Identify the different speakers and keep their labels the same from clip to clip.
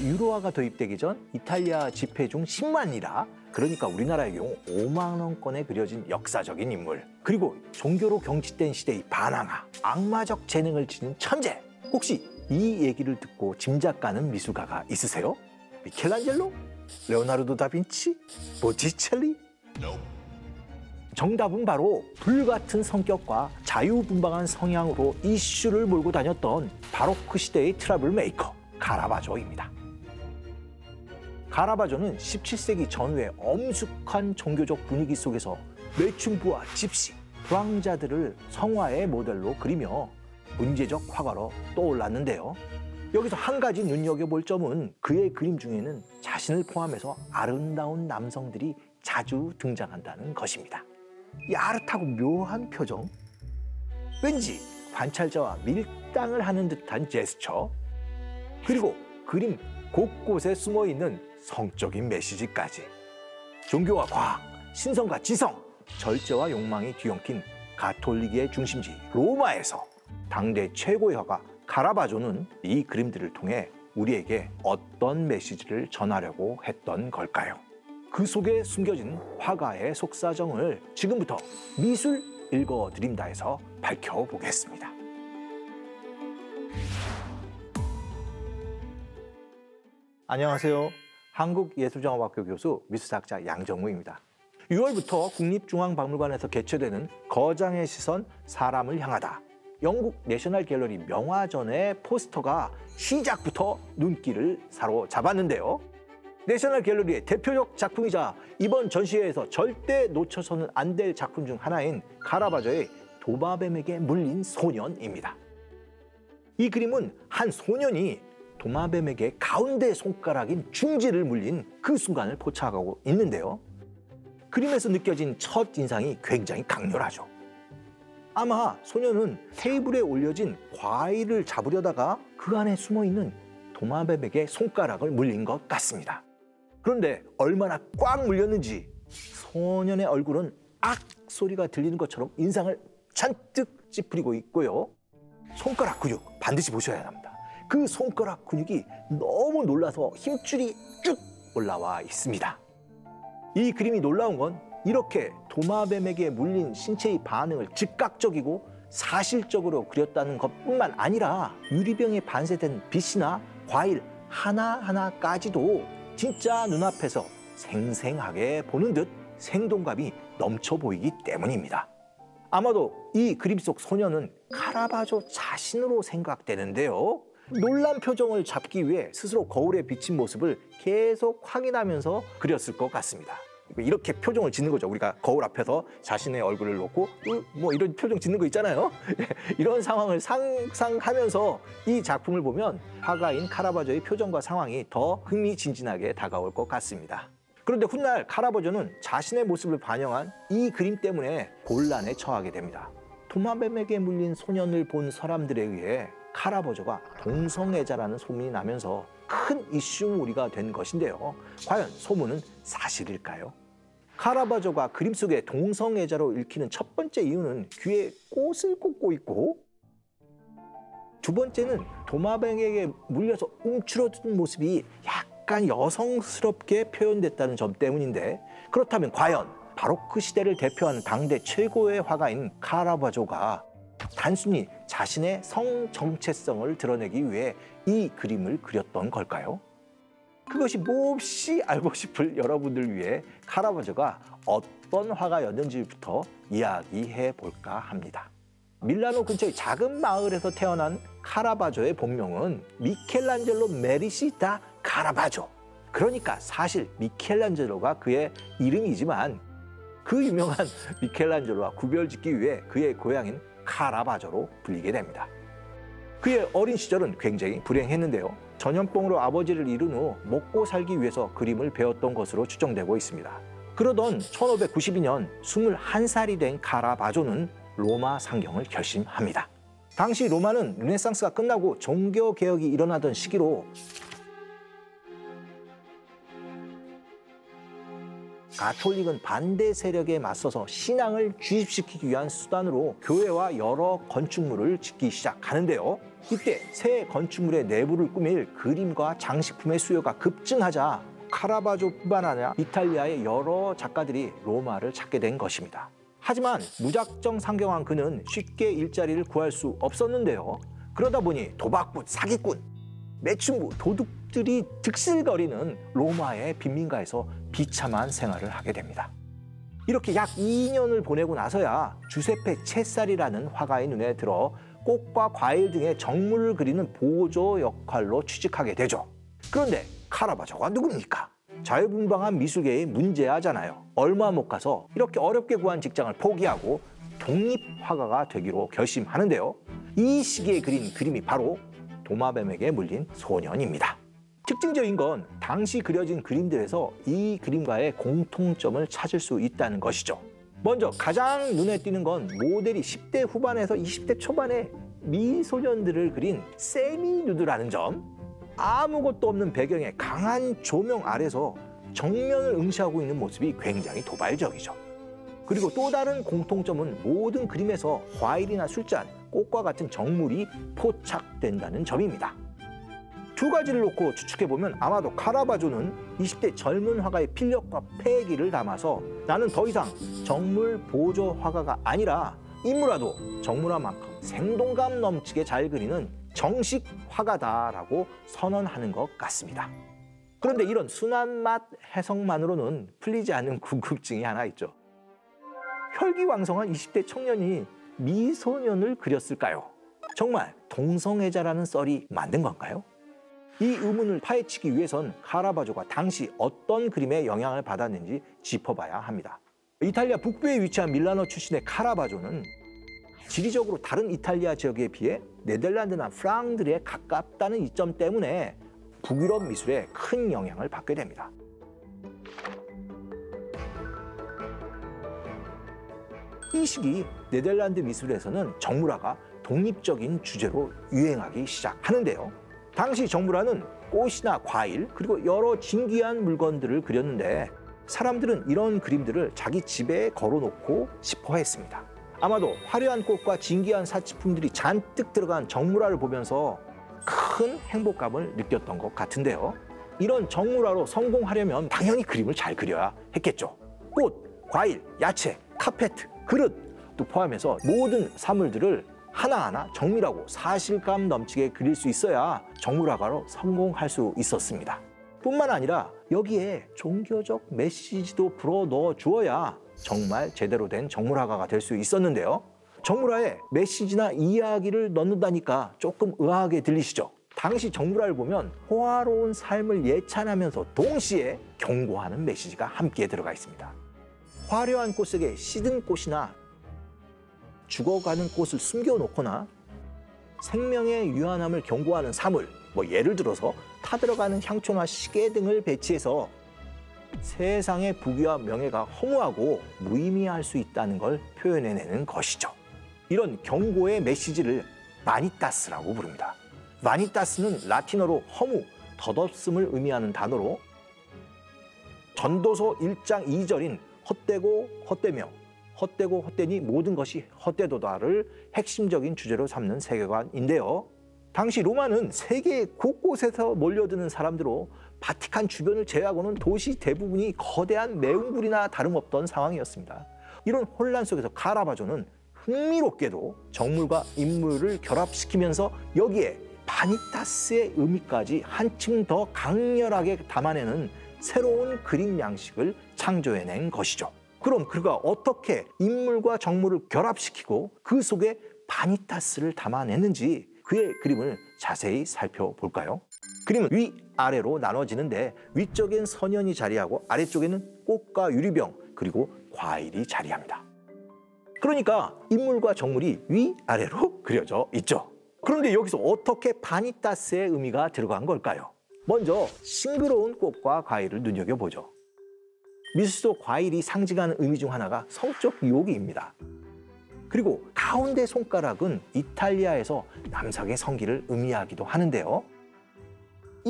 Speaker 1: 유로화가 도입되기 전 이탈리아 지폐 중 10만 리라, 그러니까 우리나라의 경우 5만 원권에 그려진 역사적인 인물, 그리고 종교로 경치된 시대의 반항아, 악마적 재능을 지닌 천재. 혹시 이 얘기를 듣고 짐작 가는 미술가가 있으세요? 미켈란젤로? 레오나르도 다빈치? 보티첼리? 정답은 바로 불같은 성격과 자유분방한 성향으로 이슈를 몰고 다녔던 바로크 시대의 트러블 메이커 카라바조입니다. 카라바조는 17세기 전후의 엄숙한 종교적 분위기 속에서 매춘부와 집시, 불황자들을 성화의 모델로 그리며 문제적 화가로 떠올랐는데요. 여기서 한 가지 눈여겨볼 점은 그의 그림 중에는 자신을 포함해서 아름다운 남성들이 자주 등장한다는 것입니다. 야릇하고 묘한 표정, 왠지 관찰자와 밀당을 하는 듯한 제스처, 그리고 그림 곳곳에 숨어있는 성적인 메시지까지. 종교와 과학, 신성과 지성, 절제와 욕망이 뒤엉킨 가톨릭의 중심지 로마에서 당대 최고의 화가 카라바조는 이 그림들을 통해 우리에게 어떤 메시지를 전하려고 했던 걸까요? 그 속에 숨겨진 화가의 속사정을 지금부터 미술 읽어드립니다에서 밝혀보겠습니다. 안녕하세요. 한국예술정보학교 교수 미술사학자 양정우입니다. 6월부터 국립중앙박물관에서 개최되는 거장의 시선 사람을 향하다, 영국 내셔널 갤러리 명화전의 포스터가 시작부터 눈길을 사로잡았는데요. 내셔널 갤러리의 대표적 작품이자 이번 전시회에서 절대 놓쳐서는 안 될 작품 중 하나인 카라바조의 도마뱀에게 물린 소년입니다. 이 그림은 한 소년이 도마뱀에게 가운데 손가락인 중지를 물린 그 순간을 포착하고 있는데요. 그림에서 느껴진 첫 인상이 굉장히 강렬하죠. 아마 소년은 테이블에 올려진 과일을 잡으려다가 그 안에 숨어있는 도마뱀에게 손가락을 물린 것 같습니다. 그런데 얼마나 꽉 물렸는지 소년의 얼굴은 악 소리가 들리는 것처럼 인상을 잔뜩 찌푸리고 있고요. 손가락 근육 반드시 보셔야 합니다. 그 손가락 근육이 너무 놀라서 힘줄이 쭉 올라와 있습니다. 이 그림이 놀라운 건 이렇게 도마뱀에게 물린 신체의 반응을 즉각적이고 사실적으로 그렸다는 것뿐만 아니라 유리병에 반사된 빛이나 과일 하나하나까지도 진짜 눈앞에서 생생하게 보는 듯 생동감이 넘쳐 보이기 때문입니다. 아마도 이 그림 속 소년은 카라바조 자신으로 생각되는데요. 놀란 표정을 잡기 위해 스스로 거울에 비친 모습을 계속 확인하면서 그렸을 것 같습니다. 이렇게 표정을 짓는 거죠. 우리가 거울 앞에서 자신의 얼굴을 놓고 뭐 이런 표정 짓는 거 있잖아요. 이런 상황을 상상하면서 이 작품을 보면 화가인 카라바조의 표정과 상황이 더 흥미진진하게 다가올 것 같습니다. 그런데 훗날 카라바조는 자신의 모습을 반영한 이 그림 때문에 곤란에 처하게 됩니다. 도마뱀에게 물린 소년을 본 사람들에 의해 카라바조가 동성애자라는 소문이 나면서 큰 이슈몰이가 된 것인데요. 과연 소문은 사실일까요? 카라바조가 그림 속에 동성애자로 읽히는 첫 번째 이유는 귀에 꽃을 꽂고 있고, 두 번째는 도마뱀에게 물려서 움츠러든 모습이 약간 여성스럽게 표현됐다는 점 때문인데, 그렇다면 과연 바로크 시대를 대표하는 당대 최고의 화가인 카라바조가 단순히 자신의 성 정체성을 드러내기 위해 이 그림을 그렸던 걸까요? 그것이 몹시 알고 싶을 여러분들 위해 카라바조가 어떤 화가였는지부터 이야기해 볼까 합니다. 밀라노 근처의 작은 마을에서 태어난 카라바조의 본명은 미켈란젤로 메디시 다 카라바조. 그러니까 사실 미켈란젤로가 그의 이름이지만 그 유명한 미켈란젤로와 구별짓기 위해 그의 고향인 카라바조로 불리게 됩니다. 그의 어린 시절은 굉장히 불행했는데요. 전염병으로 아버지를 잃은 후 먹고 살기 위해서 그림을 배웠던 것으로 추정되고 있습니다. 그러던 1592년 21살이 된 카라바조는 로마 상경을 결심합니다. 당시 로마는 르네상스가 끝나고 종교개혁이 일어나던 시기로 가톨릭은 반대 세력에 맞서서 신앙을 주입시키기 위한 수단으로 교회와 여러 건축물을 짓기 시작하는데요. 이때 새 건축물의 내부를 꾸밀 그림과 장식품의 수요가 급증하자 카라바조뿐만 아니라 이탈리아의 여러 작가들이 로마를 찾게 된 것입니다. 하지만 무작정 상경한 그는 쉽게 일자리를 구할 수 없었는데요. 그러다 보니 도박꾼, 사기꾼, 매춘부, 도둑들이 득실거리는 로마의 빈민가에서 비참한 생활을 하게 됩니다. 이렇게 약 2년을 보내고 나서야 주세페 체사리라는 화가의 눈에 들어 꽃과 과일 등의 정물을 그리는 보조 역할로 취직하게 되죠. 그런데 카라바조가 누굽니까? 자유분방한 미술계의 문제아잖아요. 얼마 못 가서 이렇게 어렵게 구한 직장을 포기하고 독립화가가 되기로 결심하는데요. 이 시기에 그린 그림이 바로 도마뱀에게 물린 소년입니다. 특징적인 건 당시 그려진 그림들에서 이 그림과의 공통점을 찾을 수 있다는 것이죠. 먼저 가장 눈에 띄는 건 모델이 10대 후반에서 20대 초반의 미소년들을 그린 세미누드라는 점. 아무것도 없는 배경에 강한 조명 아래서 정면을 응시하고 있는 모습이 굉장히 도발적이죠. 그리고 또 다른 공통점은 모든 그림에서 과일이나 술잔, 꽃과 같은 정물이 포착된다는 점입니다. 두 가지를 놓고 추측해보면 아마도 카라바조는 20대 젊은 화가의 필력과 패기를 담아서 나는 더 이상 정물 보조 화가가 아니라 인물화도 정물화만큼 생동감 넘치게 잘 그리는 정식 화가다라고 선언하는 것 같습니다. 그런데 이런 순한 맛 해석만으로는 풀리지 않는 궁금증이 하나 있죠. 혈기왕성한 20대 청년이 미소년을 그렸을까요? 정말 동성애자라는 썰이 맞는 건가요? 이 의문을 파헤치기 위해선 카라바조가 당시 어떤 그림에 영향을 받았는지 짚어봐야 합니다. 이탈리아 북부에 위치한 밀라노 출신의 카라바조는 지리적으로 다른 이탈리아 지역에 비해 네덜란드나 프랑들에 가깝다는 이점 때문에 북유럽 미술에 큰 영향을 받게 됩니다. 이 시기 네덜란드 미술에서는 정물화가 독립적인 주제로 유행하기 시작하는데요. 당시 정물화는 꽃이나 과일 그리고 여러 진귀한 물건들을 그렸는데 사람들은 이런 그림들을 자기 집에 걸어놓고 싶어 했습니다. 아마도 화려한 꽃과 진귀한 사치품들이 잔뜩 들어간 정물화를 보면서 큰 행복감을 느꼈던 것 같은데요. 이런 정물화로 성공하려면 당연히 그림을 잘 그려야 했겠죠. 꽃, 과일, 야채, 카페트, 그릇도 포함해서 모든 사물들을 하나하나 정밀하고 사실감 넘치게 그릴 수 있어야 정물화가로 성공할 수 있었습니다. 뿐만 아니라 여기에 종교적 메시지도 불어넣어 주어야 정말 제대로 된 정물화가가 될 수 있었는데요. 정물화에 메시지나 이야기를 넣는다니까 조금 의아하게 들리시죠? 당시 정물화를 보면 호화로운 삶을 예찬하면서 동시에 경고하는 메시지가 함께 들어가 있습니다. 화려한 꽃 속에 시든 꽃이나 죽어가는 꽃을 숨겨놓거나 생명의 유한함을 경고하는 사물, 예를 들어서 타들어가는 향초나 시계 등을 배치해서 세상의 부귀와 명예가 허무하고 무의미할 수 있다는 걸 표현해내는 것이죠. 이런 경고의 메시지를 마니타스라고 부릅니다. 마니타스는 라틴어로 허무, 덧없음을 의미하는 단어로 전도서 1장 2절인 헛되고 헛되며 헛되고 헛되니 모든 것이 헛되도다를 핵심적인 주제로 삼는 세계관인데요. 당시 로마는 세계 곳곳에서 몰려드는 사람들로 바티칸 주변을 제외하고는 도시 대부분이 거대한 매운굴이나 다름없던 상황이었습니다. 이런 혼란 속에서 카라바조는 흥미롭게도 정물과 인물을 결합시키면서 여기에 바니타스의 의미까지 한층 더 강렬하게 담아내는 새로운 그림 양식을 창조해낸 것이죠. 그럼 그가 어떻게 인물과 정물을 결합시키고 그 속에 바니타스를 담아냈는지 그의 그림을 자세히 살펴볼까요? 그림은 위아래로 나눠지는데 위쪽엔 선연이 자리하고 아래쪽에는 꽃과 유리병 그리고 과일이 자리합니다. 그러니까 인물과 정물이 위아래로 그려져 있죠. 그런데 여기서 어떻게 바니타스의 의미가 들어간 걸까요? 먼저 싱그러운 꽃과 과일을 눈여겨보죠. 미술 속 과일이 상징하는 의미 중 하나가 성적 유혹입니다. 그리고 가운데 손가락은 이탈리아에서 남성의 성기를 의미하기도 하는데요.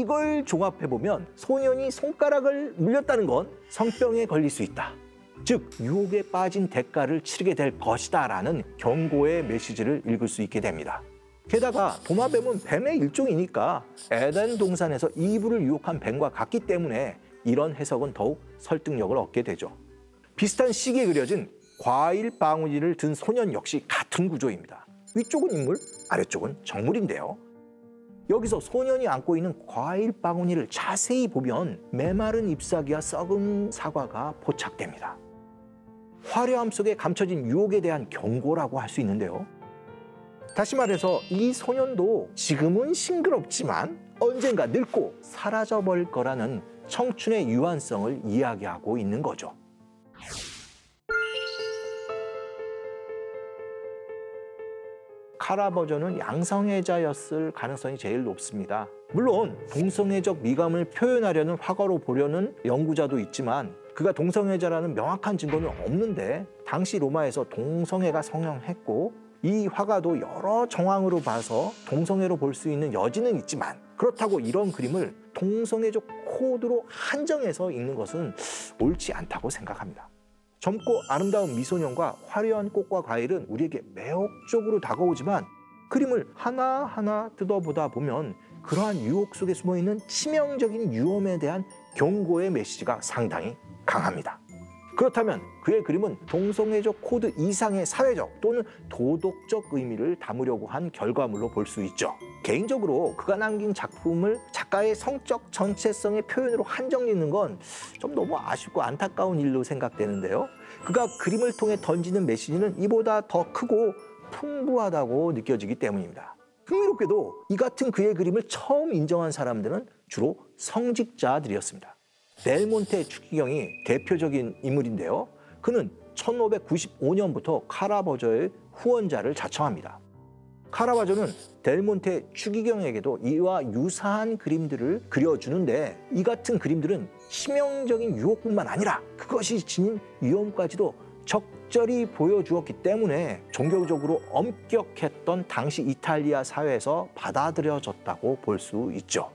Speaker 1: 이걸 종합해보면 소년이 손가락을 물렸다는 건 성병에 걸릴 수 있다. 즉 유혹에 빠진 대가를 치르게 될 것이다 라는 경고의 메시지를 읽을 수 있게 됩니다. 게다가 도마뱀은 뱀의 일종이니까 에덴 동산에서 이브를 유혹한 뱀과 같기 때문에 이런 해석은 더욱 설득력을 얻게 되죠. 비슷한 시기에 그려진 과일 바구니를 든 소년 역시 같은 구조입니다. 위쪽은 인물, 아래쪽은 정물인데요. 여기서 소년이 안고 있는 과일 바구니를 자세히 보면 메마른 잎사귀와 썩은 사과가 포착됩니다. 화려함 속에 감춰진 유혹에 대한 경고라고 할 수 있는데요. 다시 말해서 이 소년도 지금은 싱그럽지만 언젠가 늙고 사라져버릴 거라는 청춘의 유한성을 이야기하고 있는 거죠. 카라바조는 양성애자였을 가능성이 제일 높습니다. 물론 동성애적 미감을 표현하려는 화가로 보려는 연구자도 있지만 그가 동성애자라는 명확한 증거는 없는데 당시 로마에서 동성애가 성행했고 이 화가도 여러 정황으로 봐서 동성애로 볼 수 있는 여지는 있지만 그렇다고 이런 그림을 동성애적 코드로 한정해서 읽는 것은 옳지 않다고 생각합니다. 젊고 아름다운 미소년과 화려한 꽃과 과일은 우리에게 매혹적으로 다가오지만 그림을 하나하나 뜯어보다 보면 그러한 유혹 속에 숨어있는 치명적인 위험에 대한 경고의 메시지가 상당히 강합니다. 그렇다면 그의 그림은 동성애적 코드 이상의 사회적 또는 도덕적 의미를 담으려고 한 결과물로 볼 수 있죠. 개인적으로 그가 남긴 작품을 작가의 성적 전체성의 표현으로 한정짓는 건 좀 너무 아쉽고 안타까운 일로 생각되는데요. 그가 그림을 통해 던지는 메시지는 이보다 더 크고 풍부하다고 느껴지기 때문입니다. 흥미롭게도 이 같은 그의 그림을 처음 인정한 사람들은 주로 성직자들이었습니다. 델몬테 추기경이 대표적인 인물인데요. 그는 1595년부터 카라바조의 후원자를 자청합니다. 카라바조는 델몬테 추기경에게도 이와 유사한 그림들을 그려주는데 이 같은 그림들은 치명적인 유혹뿐만 아니라 그것이 지닌 위험까지도 적절히 보여주었기 때문에 종교적으로 엄격했던 당시 이탈리아 사회에서 받아들여졌다고 볼 수 있죠.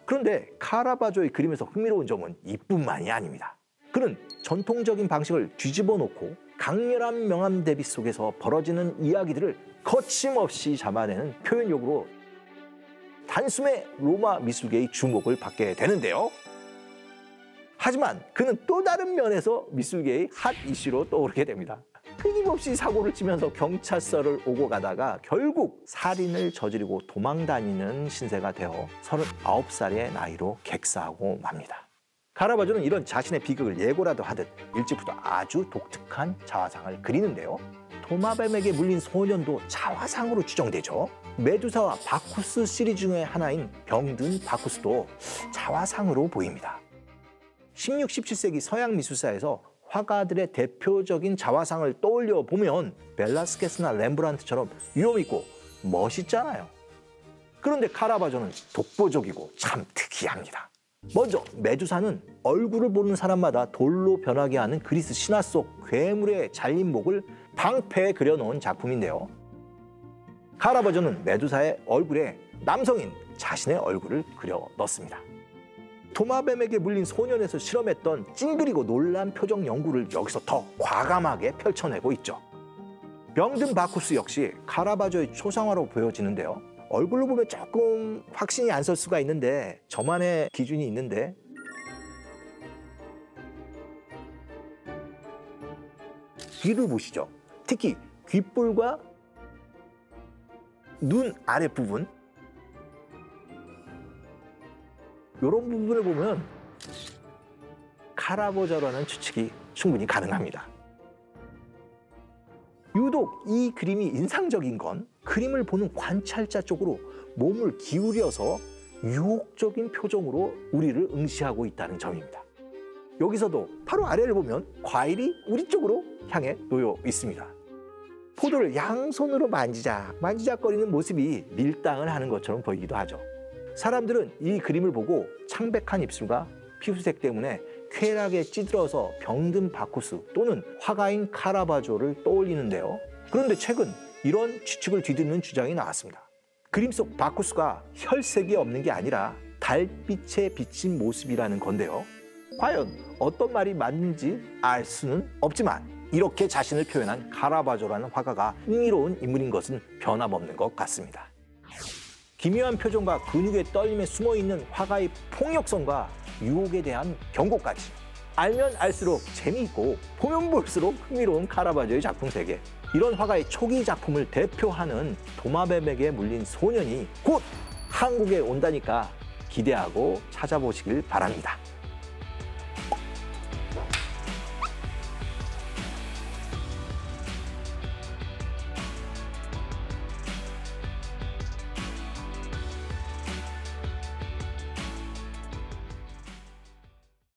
Speaker 1: 그런데 카라바조의 그림에서 흥미로운 점은 이뿐만이 아닙니다. 그는 전통적인 방식을 뒤집어 놓고 강렬한 명암 대비 속에서 벌어지는 이야기들을 거침없이 잡아내는 표현력으로 단숨에 로마 미술계의 주목을 받게 되는데요. 하지만 그는 또 다른 면에서 미술계의 핫 이슈로 떠오르게 됩니다. 끊임없이 사고를 치면서 경찰서를 오고 가다가 결국 살인을 저지르고 도망다니는 신세가 되어 39살의 나이로 객사하고 맙니다. 카라바조는 이런 자신의 비극을 예고라도 하듯 일찍부터 아주 독특한 자화상을 그리는데요. 도마뱀에게 물린 소년도 자화상으로 추정되죠. 메두사와 바쿠스 시리즈 중의 하나인 병든 바쿠스도 자화상으로 보입니다. 16, 17세기 서양 미술사에서 화가들의 대표적인 자화상을 떠올려 보면 벨라스케스나 렘브란트처럼 위험있고 멋있잖아요. 그런데 카라바조는 독보적이고 참 특이합니다. 먼저 메두사는 얼굴을 보는 사람마다 돌로 변하게 하는 그리스 신화 속 괴물의 잘린 목을 방패에 그려놓은 작품인데요. 카라바조는 메두사의 얼굴에 남성인 자신의 얼굴을 그려 넣습니다. 도마뱀에게 물린 소년에서 실험했던 찡그리고 놀란 표정 연구를 여기서 더 과감하게 펼쳐내고 있죠. 병든 바쿠스 역시 카라바조의 초상화로 보여지는데요. 얼굴로 보면 조금 확신이 안 설 수가 있는데 저만의 기준이 있는데 귀를 보시죠. 특히 귓볼과 눈 아랫부분 이런 부분을 보면 카라바조라는 추측이 충분히 가능합니다. 유독 이 그림이 인상적인 건 그림을 보는 관찰자 쪽으로 몸을 기울여서 유혹적인 표정으로 우리를 응시하고 있다는 점입니다. 여기서도 바로 아래를 보면 과일이 우리 쪽으로 향해 놓여 있습니다. 포도를 양손으로 만지작거리는 모습이 밀당을 하는 것처럼 보이기도 하죠. 사람들은 이 그림을 보고 창백한 입술과 피부색 때문에 쾌락에 찌들어서 병든 바쿠스 또는 화가인 카라바조를 떠올리는데요. 그런데 최근 이런 추측을 뒤엎는 주장이 나왔습니다. 그림 속 바쿠스가 혈색이 없는 게 아니라 달빛에 비친 모습이라는 건데요. 과연 어떤 말이 맞는지 알 수는 없지만 이렇게 자신을 표현한 카라바조라는 화가가 흥미로운 인물인 것은 변함없는 것 같습니다. 기묘한 표정과 근육의 떨림에 숨어있는 화가의 폭력성과 유혹에 대한 경고까지 알면 알수록 재미있고 보면 볼수록 흥미로운 카라바조의 작품 세계. 이런 화가의 초기 작품을 대표하는 도마뱀에게 물린 소년이 곧 한국에 온다니까 기대하고 찾아보시길 바랍니다.